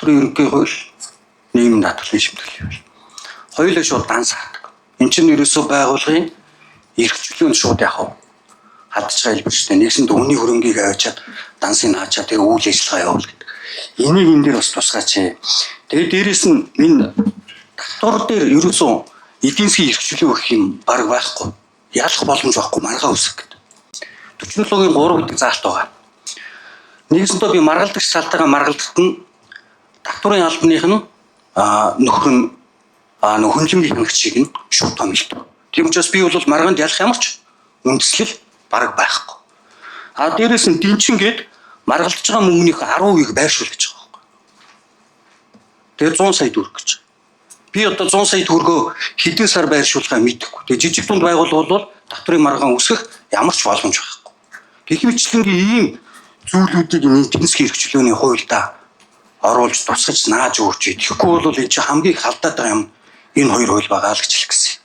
татврын ерөнхий хууль, нийгмийн даатгалын шимтгэлийн хууль. Хоёулаа шууд данс хаадаг. Энд чинь ерөөсөө байгуулгын эрх чөлөөнд шууд яхав хадж байгаа хэлбэр шүү дээ. Нэгсэнд үнийн хөрөнгийг аваачаад дансыг хаачаад тэгээ үйл ажиллагаа явуул гэдэг. Энийг энэ дээр бас тусгаач. Тэгээд дээрэс нь энэ татвар дээр ерөөсөө эдийн засгийн эрх чөлөө гэх юм баг байхгүй. Ялах боломж байхгүй маргаа үсэх гэдэг. 47-гийн 3 гэдэг заалт байгаа. Нэгсэндээ би маргалдагч салтайгаа маргалдахад нь татврын албаных нь нөхөр нь хөндлөмгийн хангалтчийг нь шууд томилдог. Тийм учраас би бол маргаанд ялах ямар ч үндэслэл бараг байхгүй. Дээрээс нь дэнчингээд маргалдаж байгаа мөнгөнийх 10%-ийг байршуул гэж байгаа байхгүй. Тэгээ 100 сая төгрөг гэж. Би одоо 100 сая төгрөгөө хэдэн сар байршуулахаа мэдэхгүй. Тэгээ жижиг дунд байгууллага бол татврын маргаан үсгэх ямар ч боломж байхгүй. Гэх мэтлэнгийн ийм зүйлүүдийг эдийн засгийн эрх чөлөөний хуульдаа оруулж тусгаж нааж өөрч. Тэгэхгүй бол энэ чинь хамгийн халдаад байгаа юм энэ хоёр хууль байгаа л гэж хэлэх гэсэн.